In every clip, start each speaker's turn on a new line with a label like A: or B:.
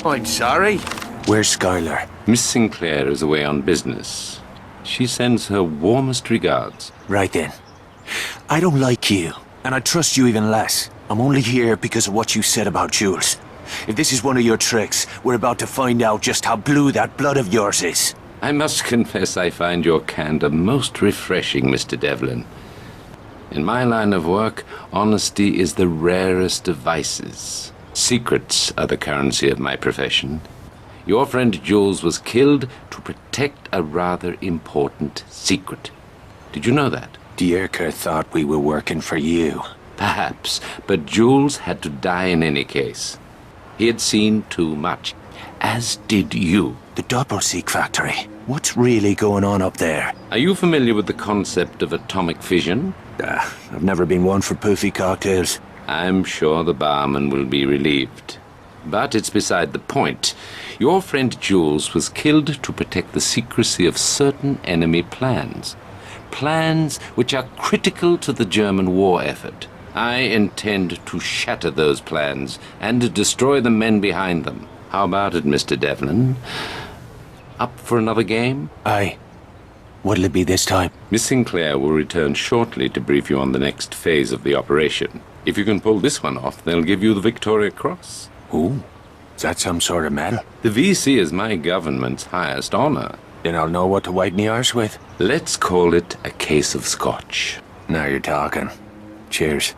A: I'm sorry. Where's Skylar?
B: Miss Sinclair is away on business. She sends her warmest regards.
A: Right then. I don't like you, and I trust you even less. I'm only here because of what you said about Jules. If this is one of your tricks, we're about to find out just how blue that blood of yours is.
B: I must confess I find your candor most refreshing, Mr. Devlin. In my line of work, honesty is the rarest of vices. Secrets are the currency of my profession. Your friend Jules was killed to protect a rather important secret. Did you know that?
A: Dierker thought we were working for you.
B: Perhaps, but Jules had to die in any case. He had seen too much, as did you.
A: The Doppelseek factory. What's really going on up there?
B: Are you familiar with the concept of atomic fission?
A: I've never been one for poofy cocktails.
B: I'm sure the barman will be relieved. But it's beside the point. Your friend Jules was killed to protect the secrecy of certain enemy plans. Plans which are critical to the German war effort. I intend to shatter those plans and destroy the men behind them. How about it, Mr. Devlin? Up for another game?
A: Aye. What'll it be this time?
B: Miss Sinclair will return shortly to brief you on the next phase of the operation. If you can pull this one off, they'll give you the Victoria Cross.
A: Ooh, is that some sort of medal?
B: The VC is my government's highest honor.
A: Then I'll know what to wipe me arse with.
B: Let's call it a case of scotch.
A: Now you're talking. Cheers.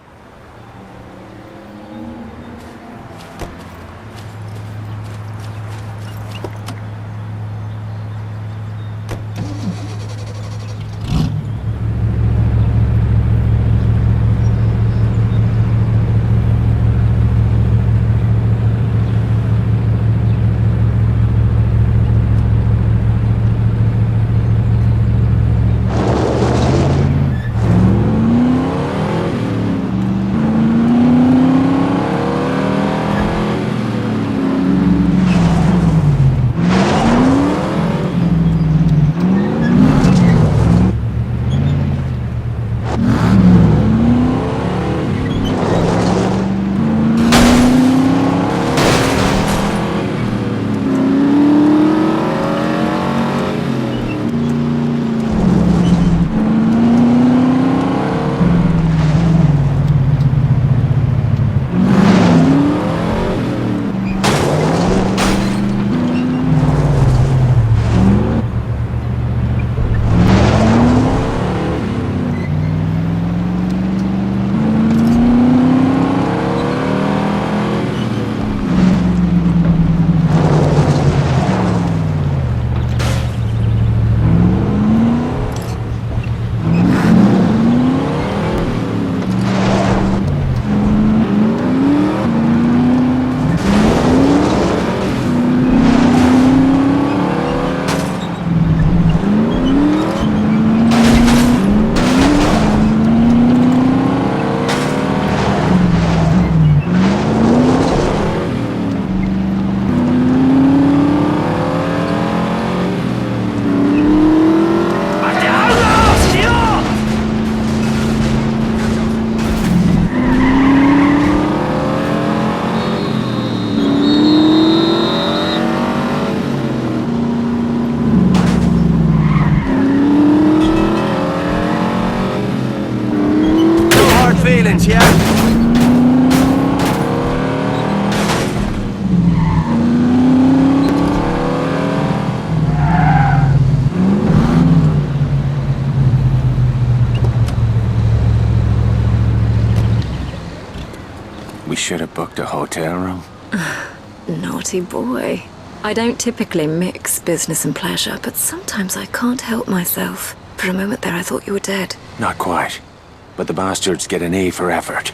A: Feelings, yeah? We should have booked a hotel room.
C: Naughty boy. I don't typically mix business and pleasure, but sometimes I can't help myself. For a moment there I thought you were dead.
A: Not quite. But the bastards get an A for effort.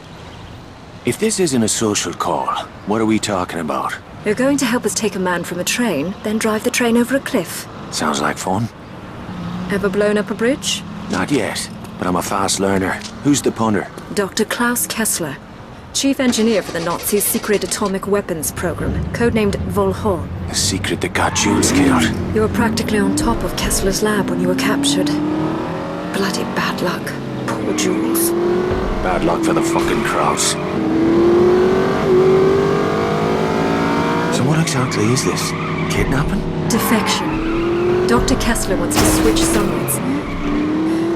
A: If this isn't a social call, what are we talking about?
C: You're going to help us take a man from a train, then drive the train over a cliff.
A: Sounds like fun.
C: Ever blown up a bridge?
A: Not yet, but I'm a fast learner. Who's the punter?
C: Dr. Klaus Kessler, chief engineer for the Nazis' secret atomic weapons program, codenamed Volhor.
A: The secret that got Jules killed.
C: You were practically on top of Kessler's lab when you were captured. Bloody bad luck. Poor Jules.
A: Bad luck for the fucking Kraus. So So what exactly is this? Kidnapping?
C: Defection. Dr. Kessler wants to switch sides.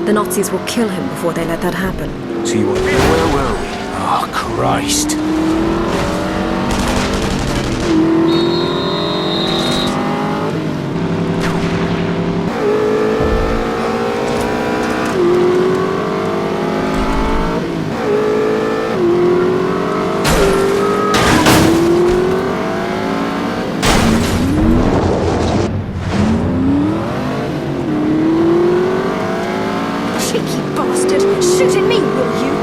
C: The Nazis will kill him before they let that happen.
A: See what? Where were we? Oh, Christ.
C: Cheeky bastard! Shoot at me, will you?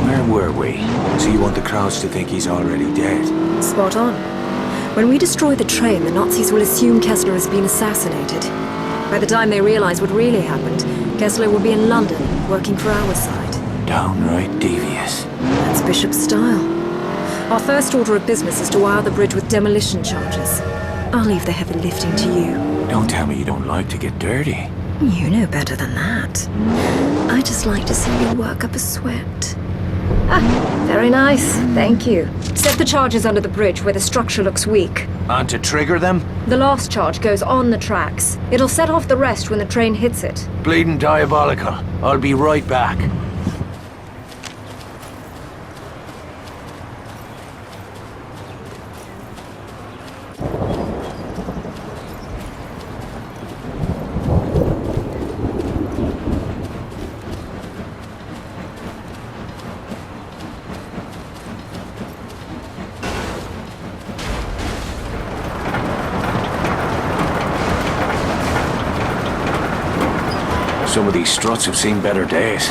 A: Where were we? So you want the crowds to think he's already dead?
C: Spot on. When we destroy the train, the Nazis will assume Kessler has been assassinated. By the time they realize what really happened, Kessler will be in London, working for our side.
A: Downright devious.
C: That's Bishop's style. Our first order of business is to wire the bridge with demolition charges. I'll leave the heavy lifting to you.
A: Don't tell me you don't like to get dirty.
C: You know better than that. I just like to see you work up a sweat. Ah, very nice. Thank you. Set the charges under the bridge where the structure looks weak.
A: And to trigger them?
C: The last charge goes on the tracks. It'll set off the rest when the train hits it.
A: Bleeding diabolical. I'll be right back. Some of these struts have seen better days.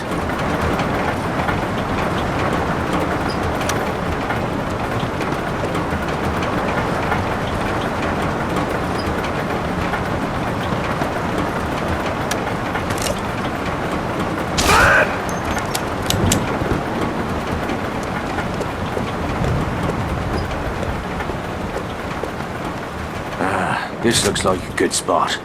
A: This looks like a good spot.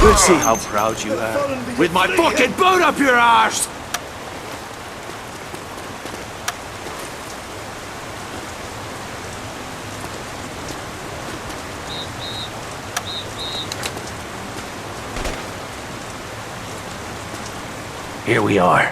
A: We'll see how proud you are. With my fucking boot up your arse! Here we are.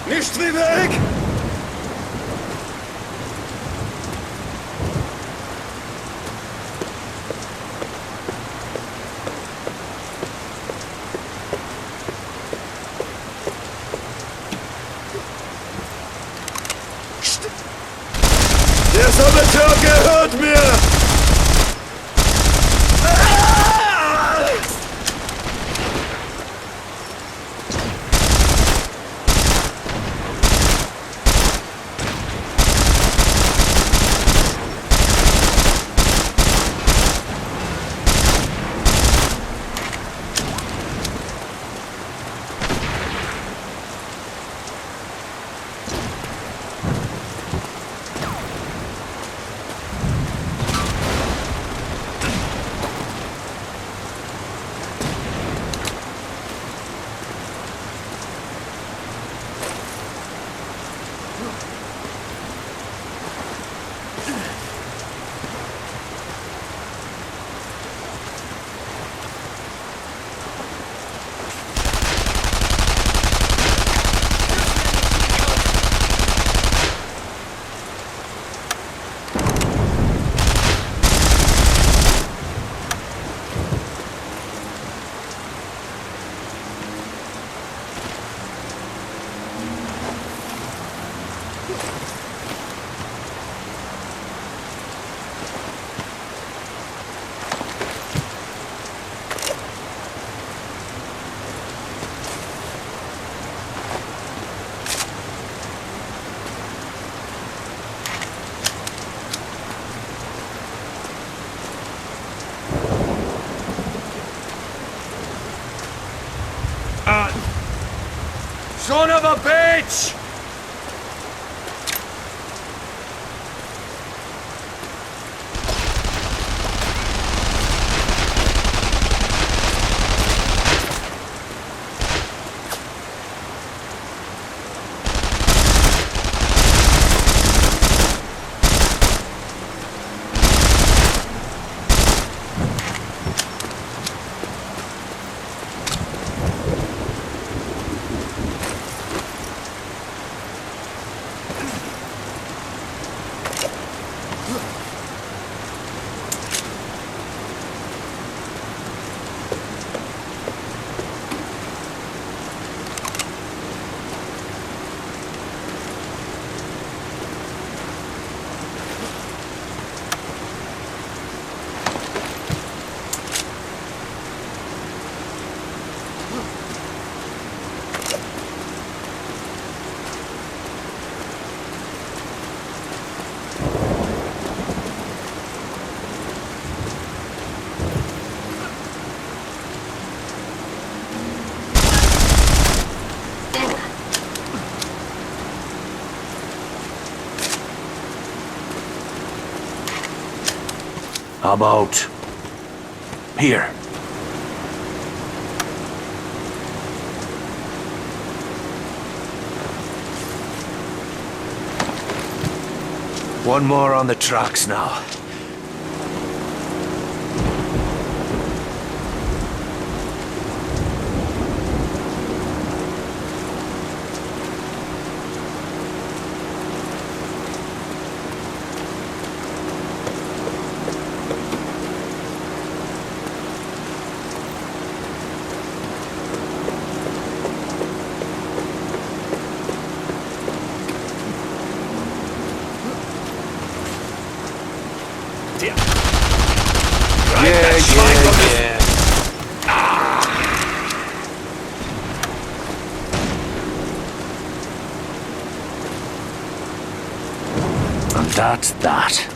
D: Nicht wie weg! Der Saboteur gehört mir!
A: Son of a bitch! How about... here? One more on the tracks now. Yeah. And that's that.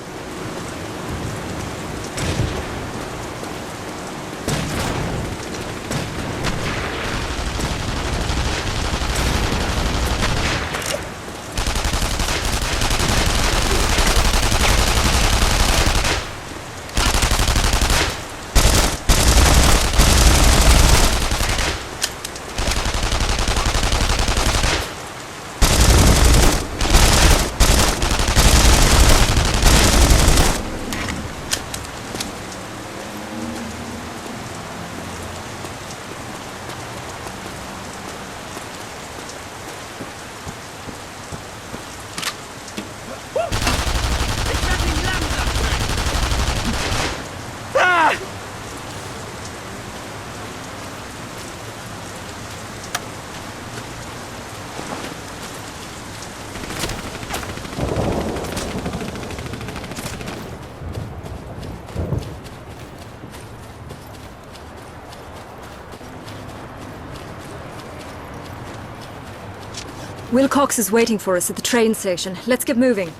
C: Wilcox is waiting for us at the train station. Let's get moving.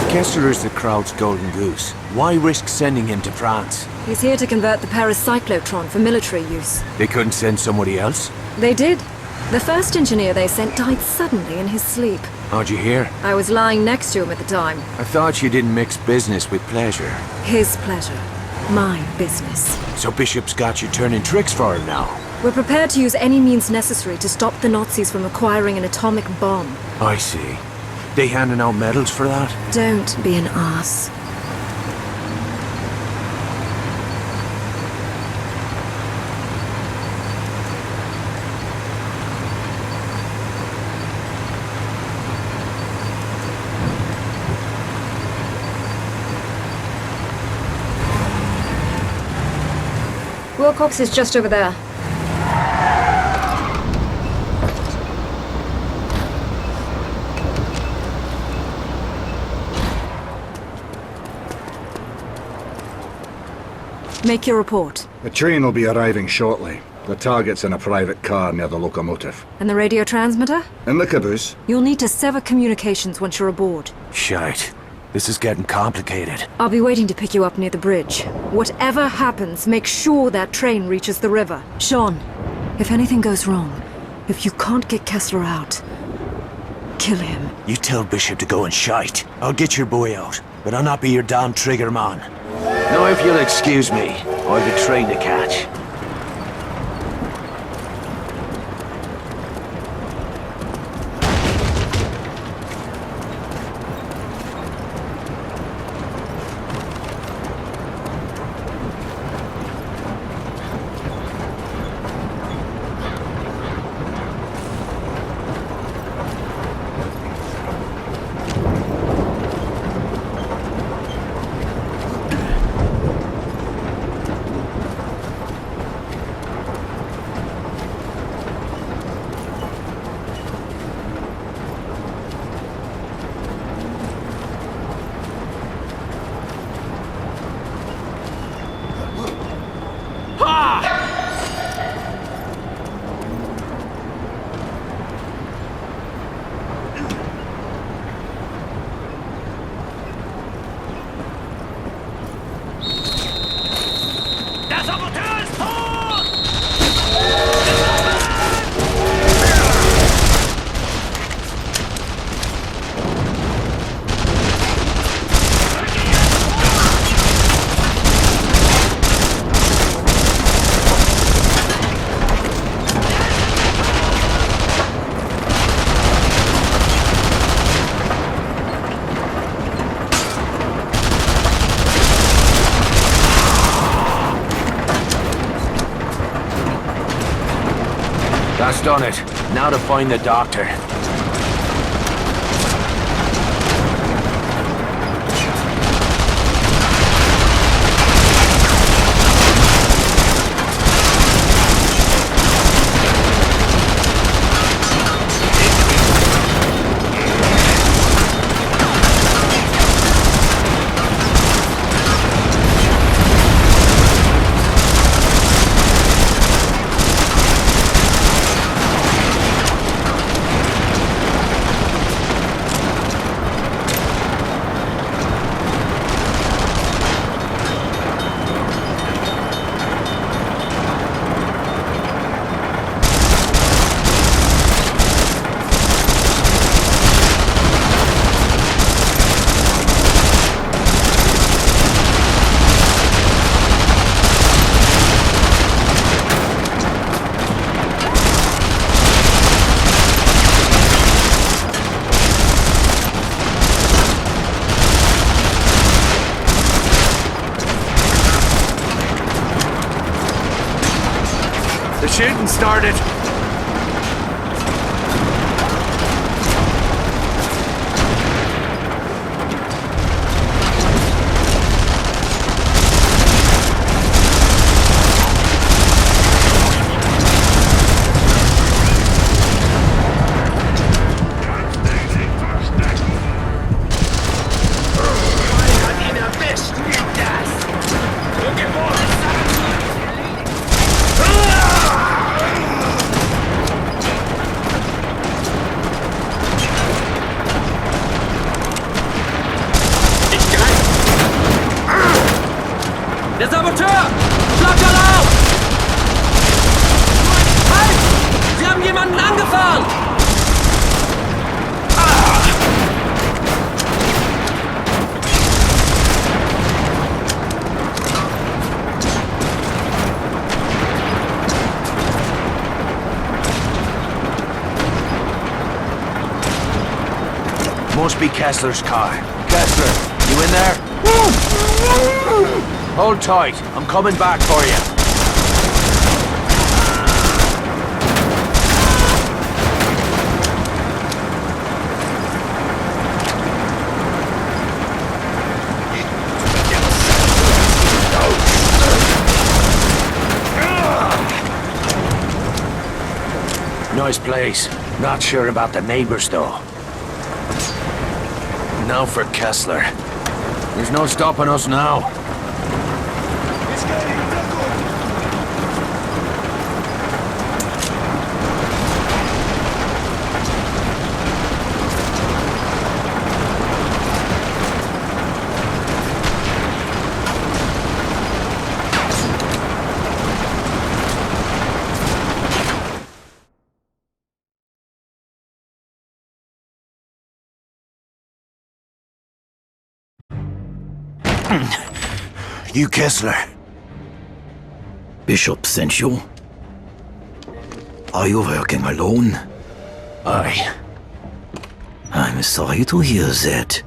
A: Kessler is the crowd's golden goose. Why risk sending him to France?
C: He's here to convert the paracyclotron for military use.
A: They couldn't send somebody else?
C: They did. The first engineer they sent died suddenly in his sleep.
A: How'd you hear?
C: I was lying next to him at the time.
A: I thought you didn't mix business with pleasure.
C: His pleasure. My business.
A: So Bishop's got you turning tricks for him now?
C: We're prepared to use any means necessary to stop the Nazis from acquiring an atomic bomb.
A: I see. They handing out medals for that?
C: Don't be an ass. Wilcox is just over there. Make your report.
D: The train will be arriving shortly. The target's in a private car near the locomotive.
C: And the radio transmitter?
D: In the caboose.
C: You'll need to sever communications once you're aboard.
A: Shite. This is getting complicated.
C: I'll be waiting to pick you up near the bridge. Whatever happens, make sure that train reaches the river. Sean, if anything goes wrong, if you can't get Kessler out, kill him.
A: You tell Bishop to go and shite. I'll get your boy out, but I'll not be your damn trigger man. Now if you'll excuse me, I've a train to catch.
E: Der Saboteur ist tot!
A: That's done it. Now to find the doctor. The shooting started.
E: Der Saboteur! Schlagt Alarm! Halt! Sie haben jemanden angefahren!
A: Must be Kessler's car. Kessler, you in there? Hold tight. I'm coming back for you. Nice place. Not sure about the neighbors, though. Now for Kessler. There's no stopping us now. You Kessler.
F: Bishop sent you? Are you working alone?
A: Aye.
F: I'm sorry to hear that.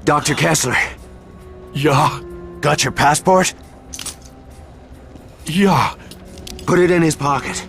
A: Dr. Kessler,
G: Ja,
A: got your passport?
G: ja.
A: Put it in his pocket.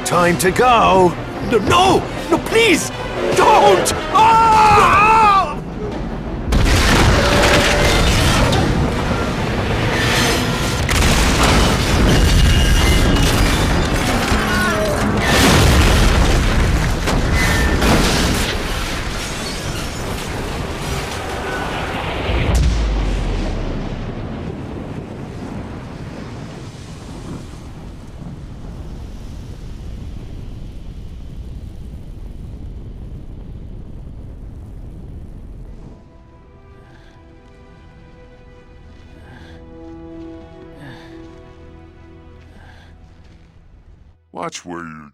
A: Time to go!
G: No, no, please! Don't! Ah! Watch where you...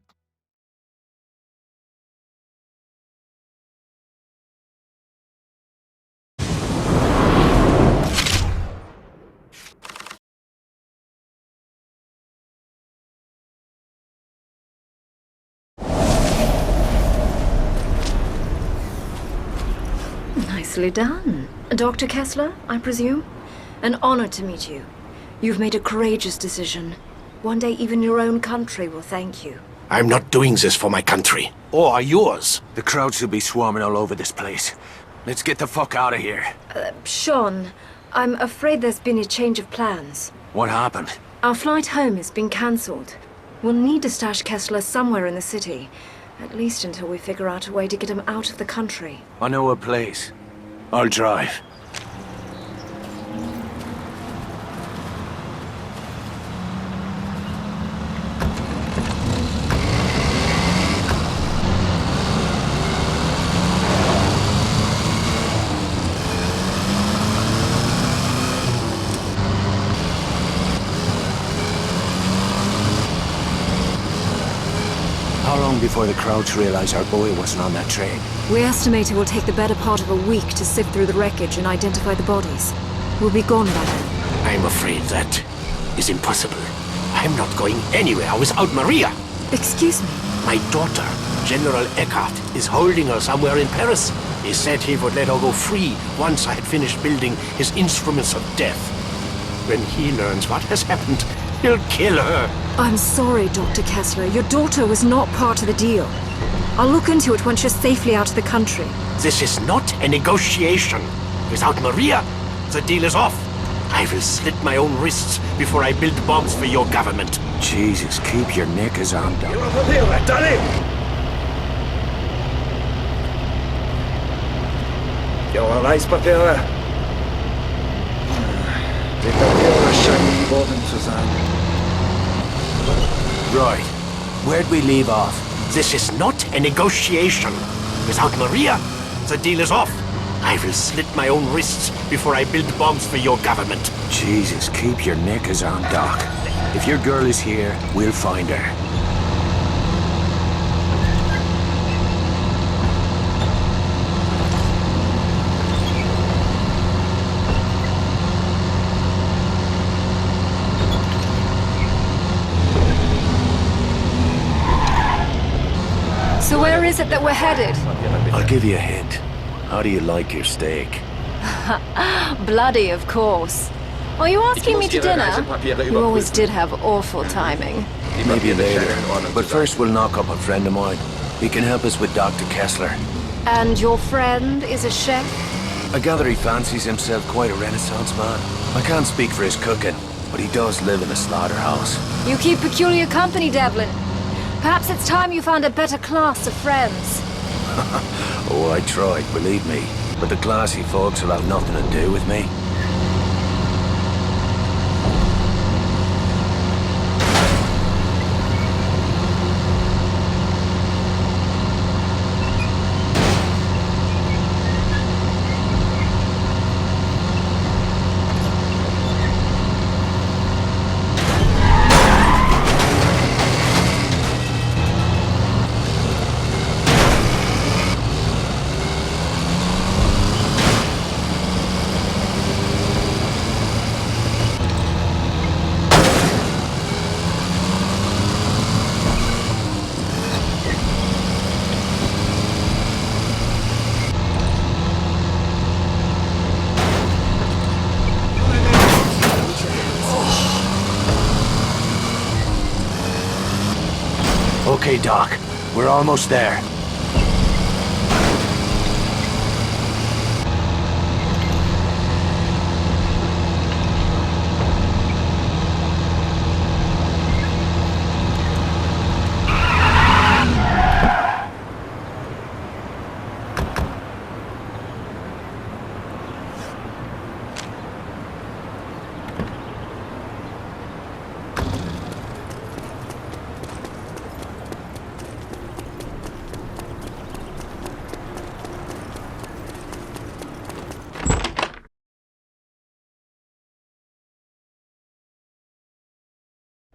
C: Nicely done. Dr. Kessler, I presume? An honor to meet you. You've made a courageous decision. One day even your own country will thank you.
G: I'm not doing this for my country. Or yours.
A: The crowds will be swarming all over this place. Let's get the fuck out of here.
C: Sean, I'm afraid there's been a change of plans.
A: What happened?
C: Our flight home has been cancelled. We'll need to stash Kessler somewhere in the city. At least until we figure out a way to get him out of the country.
A: I know a place. I'll drive. How long before the crowds realize our boy wasn't on that train?
C: We estimate it will take the better part of a week to sift through the wreckage and identify the bodies. We'll be gone by then.
G: I'm afraid that is impossible. I'm not going anywhere without Maria.
C: Excuse me.
G: My daughter, General Eckhardt, is holding her somewhere in Paris. He said he would let her go free once I had finished building his instruments of death. When he learns what has happened, he'll kill her.
C: I'm sorry, Dr. Kessler. Your daughter was not part of the deal. I'll look into it once you're safely out of the country.
G: This is not a negotiation. Without Maria, the deal is off. I will slit my own wrists before I build bombs for your government.
A: Jesus, keep your knickers on, Doc.
D: You all right, Papilla? Did that give a shot? clothing, Suzanne.
A: Right. Where'd we leave off?
G: This is not a negotiation. Without Maria, the deal is off. I will slit my own wrists before I build bombs for your government.
A: Jesus, keep your knickers on, Doc. If your girl is here, we'll find her.
C: So where is it that we're headed?
A: I'll give you a hint. How do you like your steak?
C: Bloody, of course. Are you asking me to dinner? You always did have awful timing.
A: Maybe later. But first we'll knock up a friend of mine. He can help us with Dr. Kessler.
C: And your friend is a chef?
A: I gather he fancies himself quite a Renaissance man. I can't speak for his cooking, but he does live in a slaughterhouse.
C: You keep peculiar company, Devlin. Perhaps it's time you found a better class of friends.
A: Oh, I tried, believe me. But the classy folks will have nothing to do with me. Okay, Doc. We're almost there.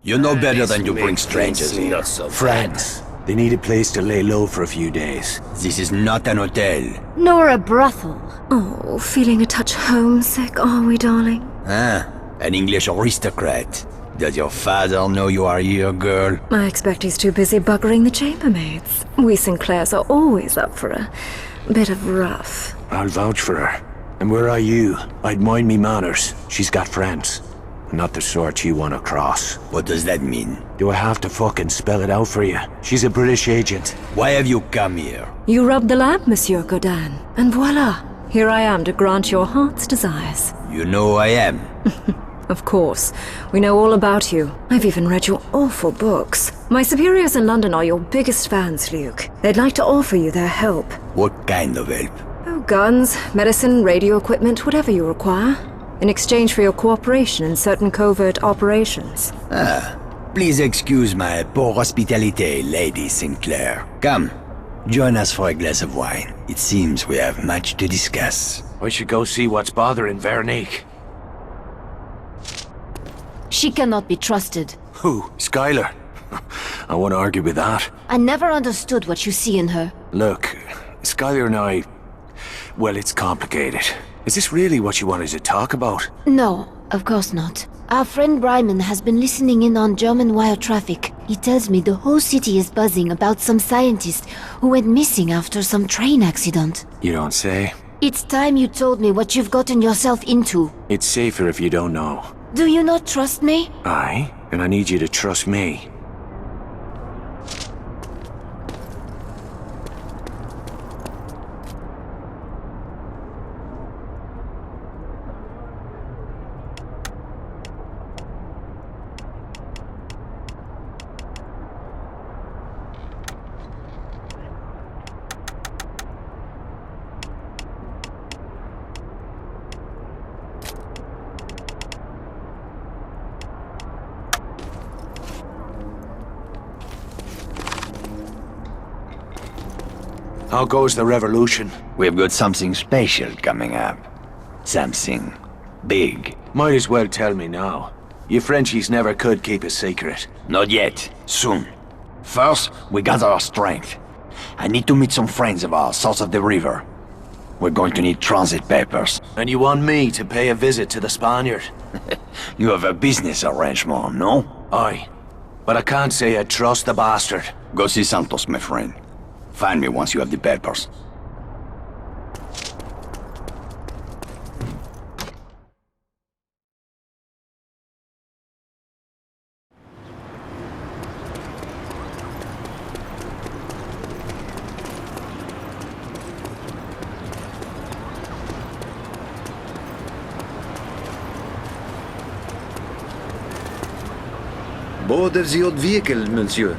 F: You know better than to bring strangers here.
A: Friends. They need a place to lay low for a few days.
F: This is not an hotel.
H: Nor a brothel.
C: Oh, feeling a touch homesick, are we, darling?
F: Ah, an English aristocrat. Does your father know you are here, girl?
C: I expect he's too busy buggering the chambermaids. We Sinclairs are always up for a bit of rough.
A: I'll vouch for her. And where are you? I'd mind me manners. She's got friends. Not the sort you want to cross.
F: What does that mean?
A: Do I have to fucking spell it out for you? She's a British agent.
F: Why have you come here?
C: You rubbed the lamp, Monsieur Godin, and voila! Here I am to grant your heart's desires.
F: You know who I am.
C: Of course. We know all about you. I've even read your awful books. My superiors in London are your biggest fans, Luke. They'd like to offer you their help.
F: What kind of help?
C: Oh, guns, medicine, radio equipment, whatever you require. In exchange for your cooperation in certain covert operations.
F: Please excuse my poor hospitality, Lady Sinclair. Come, join us for a glass of wine. It seems we have much to discuss.
A: I should go see what's bothering Veronique.
H: She cannot be trusted.
A: Who? Skylar? I won't argue with that.
H: I never understood what you see in her.
A: Look, Skylar and I... Well, it's complicated. Is this really what you wanted to talk about?
H: No, of course not. Our friend Bryman has been listening in on German wire traffic. He tells me the whole city is buzzing about some scientist who went missing after some train accident.
A: You don't say.
H: It's time you told me what you've gotten yourself into.
A: It's safer if you don't know.
H: Do you not trust me?
A: Aye, and I need you to trust me. How goes the revolution?
F: We've got something special coming up. Something big.
A: Might as well tell me now. You Frenchies never could keep a secret.
F: Not yet. Soon. First, we gather our strength. I need to meet some friends of ours south of the river. We're going to need transit papers.
A: And you want me to pay a visit to the Spaniard?
F: You have a business arrangement, no?
A: Aye. But I can't say I trust the bastard.
F: Go see Santos, my friend. Find me once you have the papers.
I: Board of the old vehicle, monsieur.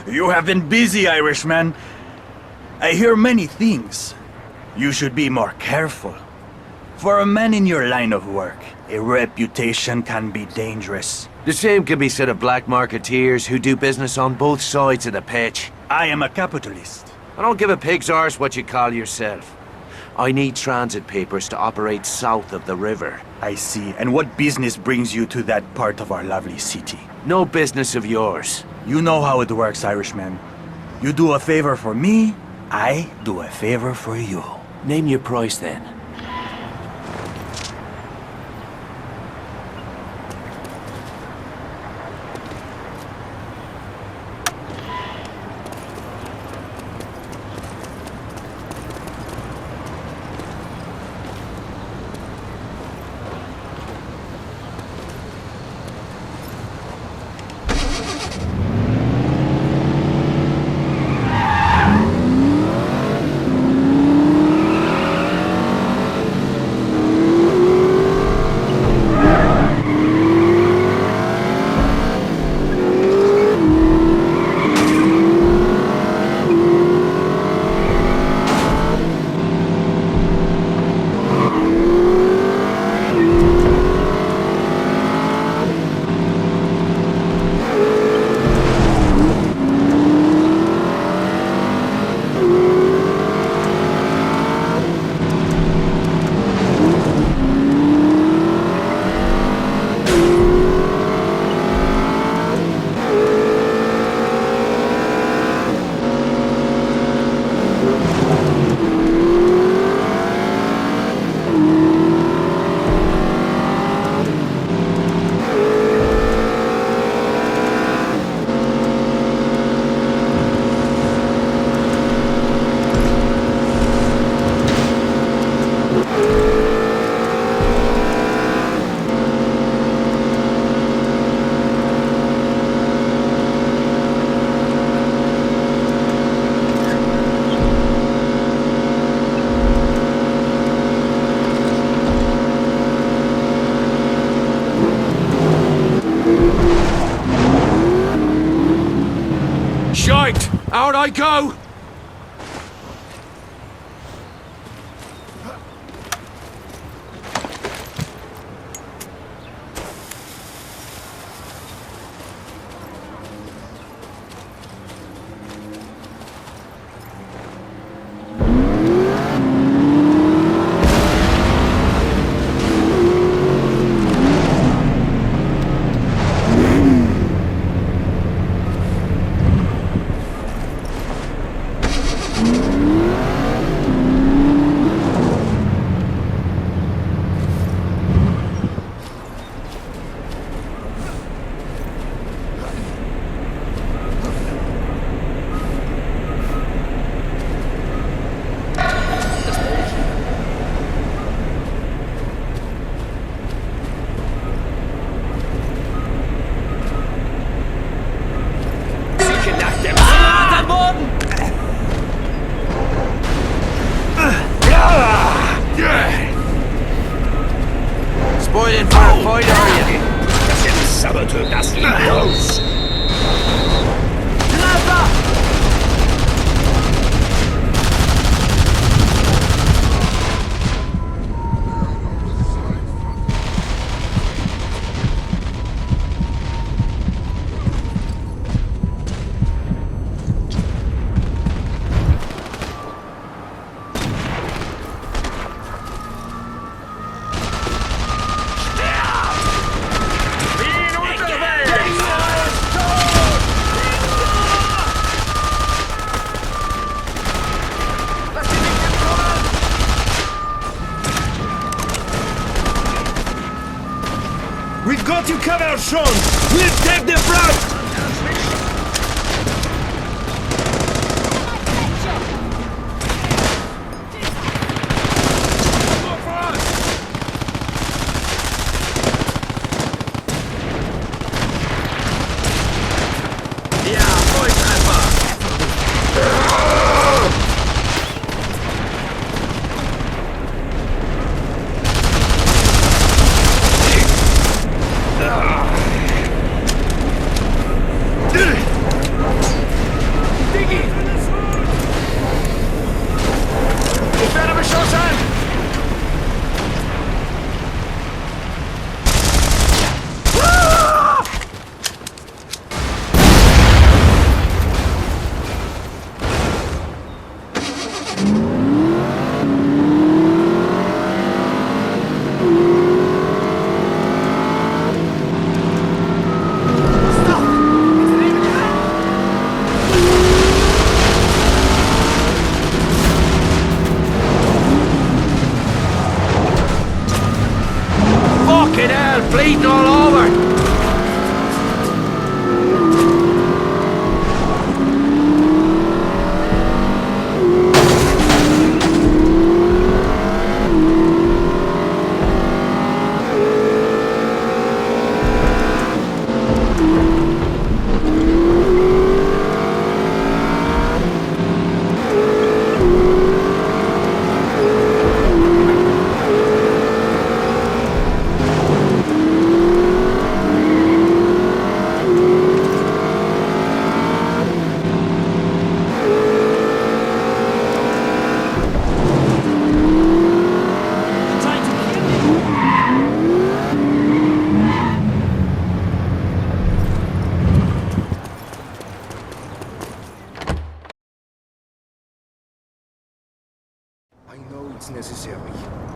J: You have been busy, Irishman. I hear many things. You should be more careful. For a man in your line of work, a reputation can be dangerous.
A: The same can be said of black marketeers who do business on both sides of the pitch.
J: I am a capitalist.
A: I don't give a pig's arse what you call yourself. I need transit papers to operate south of the river.
J: I see. And what business brings you to that part of our lovely city?
A: No business of yours.
J: You know how it works, Irishman. You do a favor for me, I do a favor for you.
A: Name your price then. Right, out I go!
E: Spoiling for a fight, are you?
G: The Saboteur, das liegt los!
E: We've got you covered, Sean! We'll take the front! Bleeding all over!
I: I know it's necessary,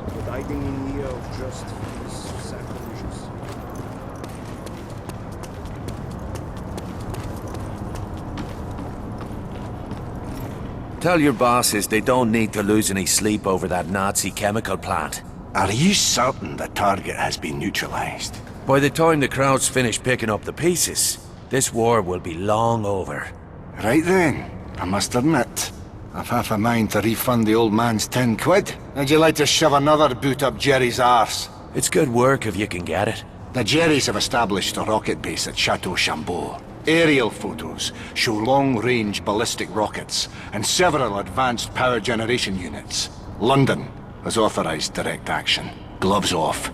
I: but hiding in here just feels sacrilegious.
A: Tell your bosses they don't need to lose any sleep over that Nazi chemical plant.
J: Are you certain the target has been neutralized?
A: By the time the crowds finish picking up the pieces, this war will be long over.
D: Right then, I must admit, I've half a mind to refund the old man's 10 quid. Would you like to shove another boot up Jerry's arse?
A: It's good work if you can get it.
D: The Jerrys have established a rocket base at Chateau Chambeau. Aerial photos show long-range ballistic rockets and several advanced power generation units. London has authorized direct action. Gloves off.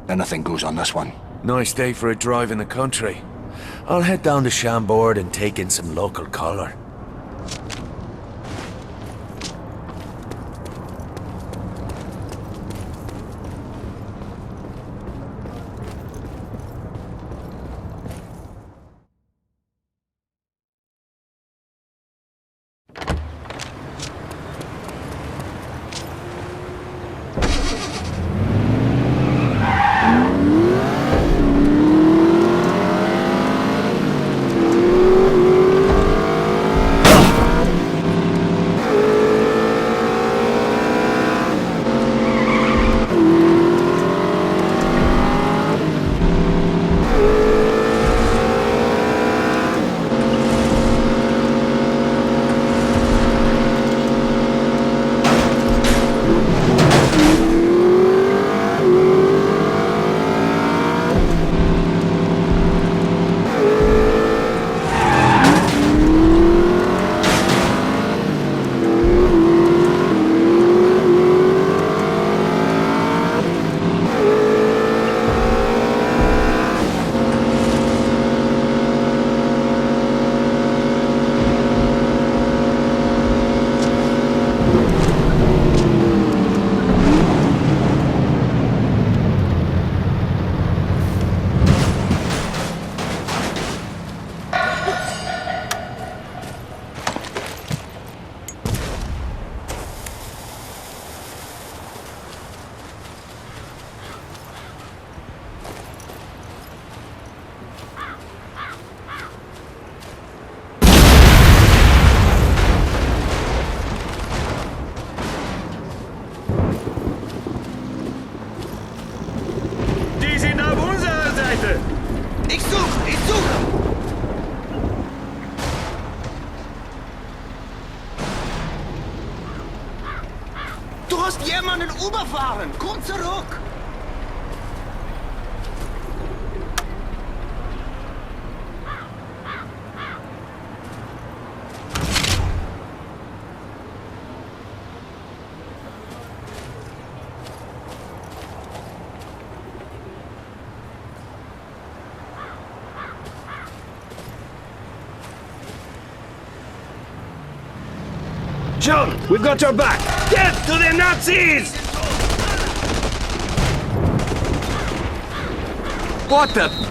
D: Anything goes on this one.
A: Nice day for a drive in the country. I'll head down to Chambord and take in some local colour.
K: Überfahren! Komm zurück!
E: John, we've got your back! Death to the Nazis!
A: What the?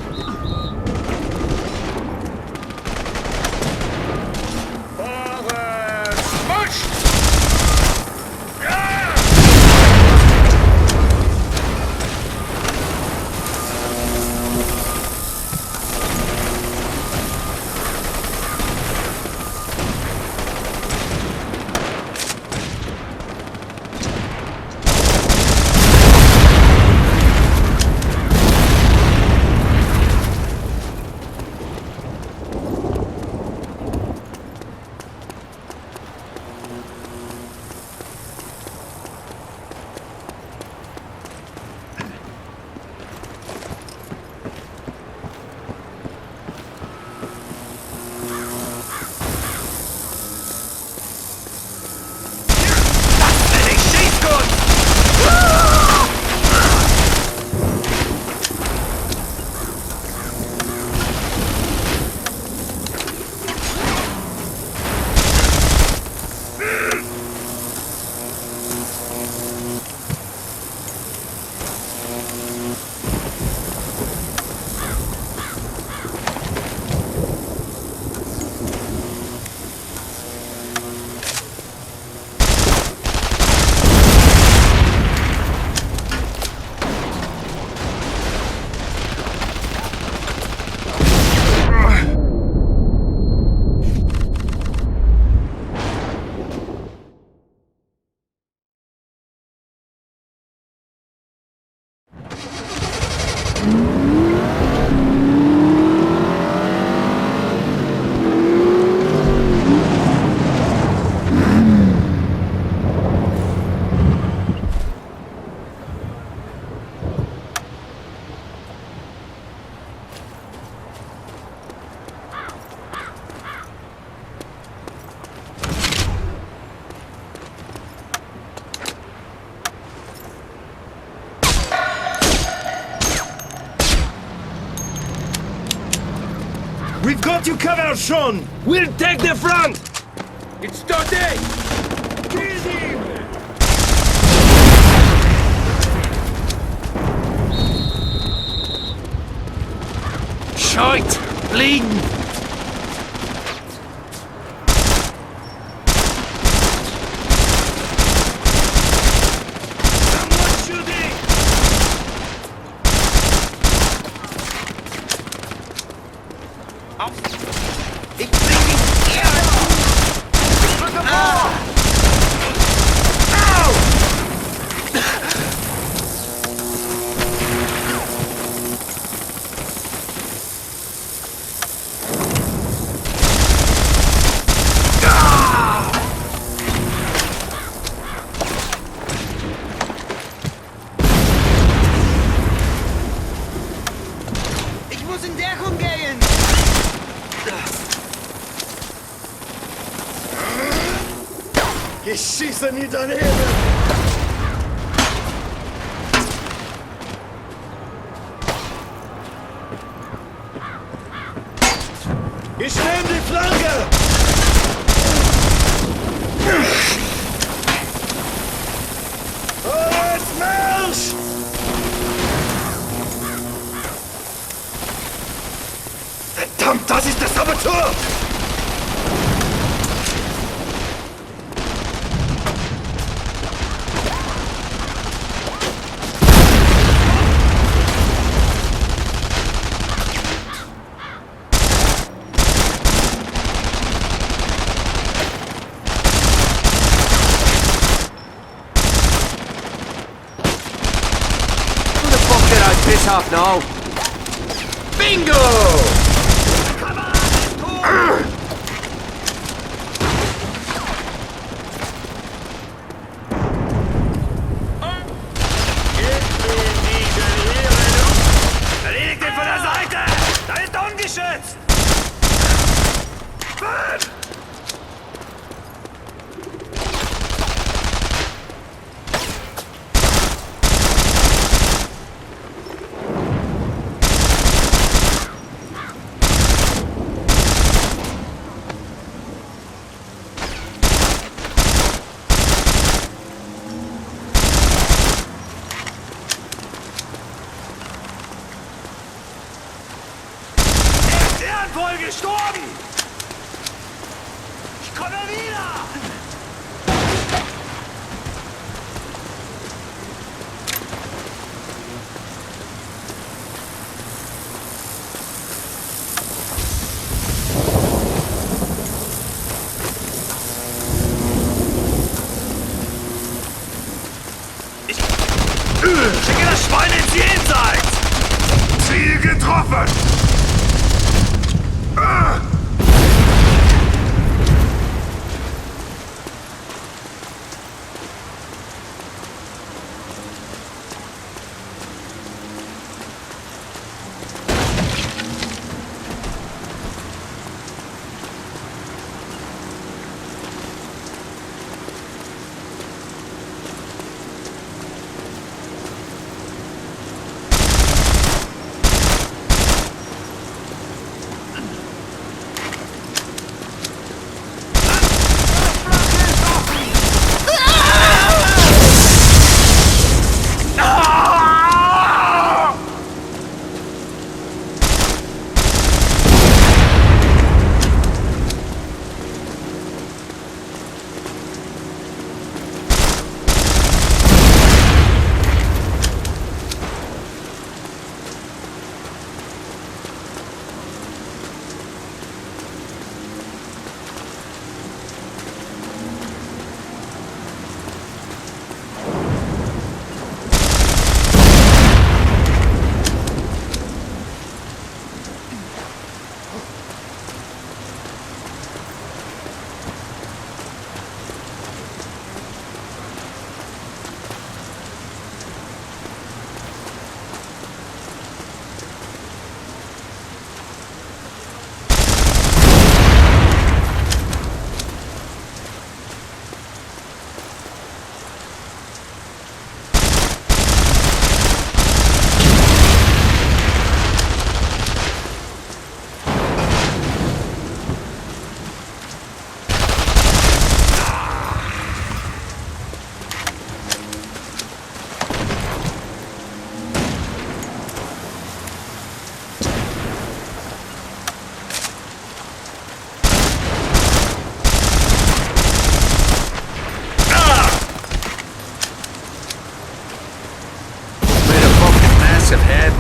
E: We've got you covered, Sean! We'll take the front! It's Dottie! Kill him!
A: Shite! Bleeding!
E: Someone shooting!
K: Ik breng dich hier! Ich muss in Deckung gehen!
E: Ich schieße nie daneben! Ich nehme die Flanke! Vorwärts, Marsch! Verdammt, das ist der Saboteur!
A: Who the fuck did I piss off now? Bingo!
E: Handvoll gestorben! Ich komme wieder! Schicke das Schwein ins Jenseits!
L: Ziel getroffen!
E: Massive head.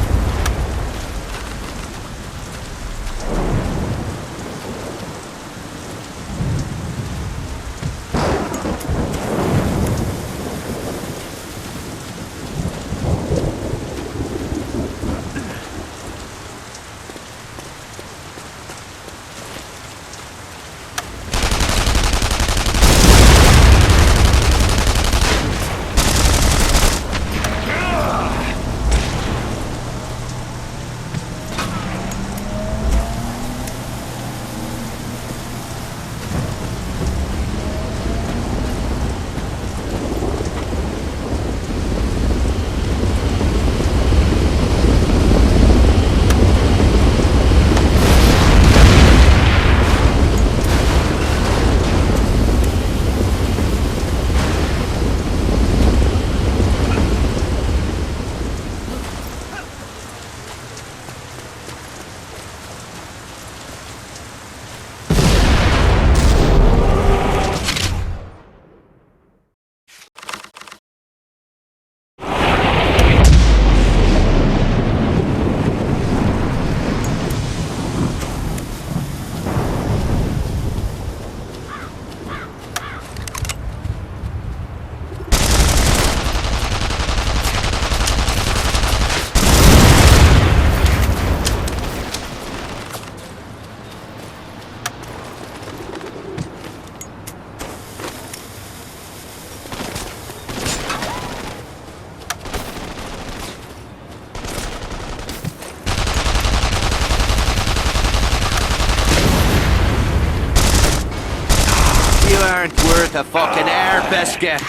K: You aren't worth a fucking air biscuit.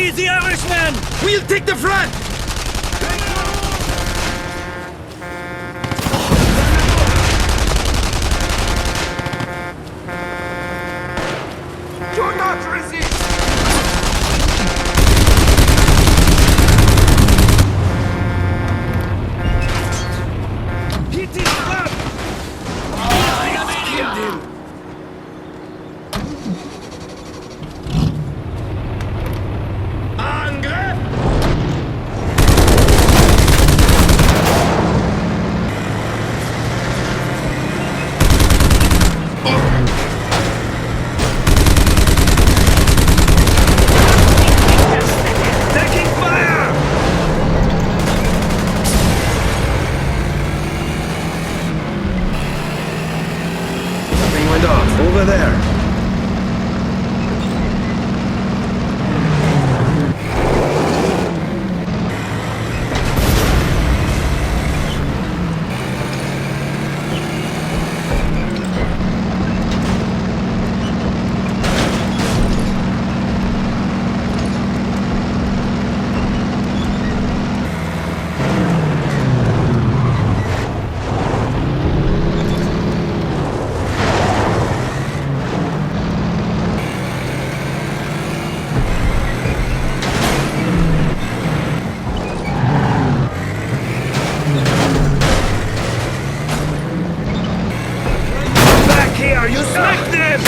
J: Easy, Irishman! We'll take the front!
E: Do not resist! Hit his front! Killed him! Angriff! Taking fire!
I: Something went off over there.
E: Back here! You smack them!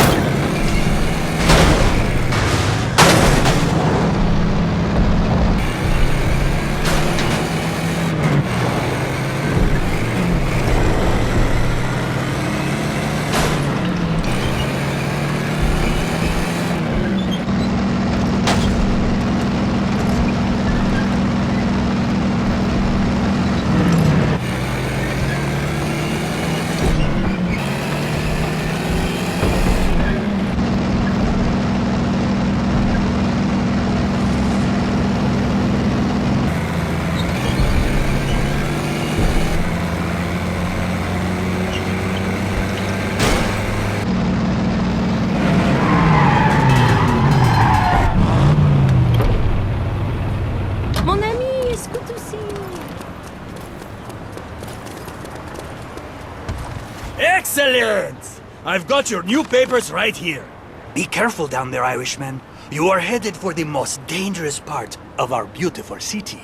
C: Mon ami, it's good to see you.
J: Excellent! I've got your new papers right here. Be careful down there, Irishman. You are headed for the most dangerous part of our beautiful city.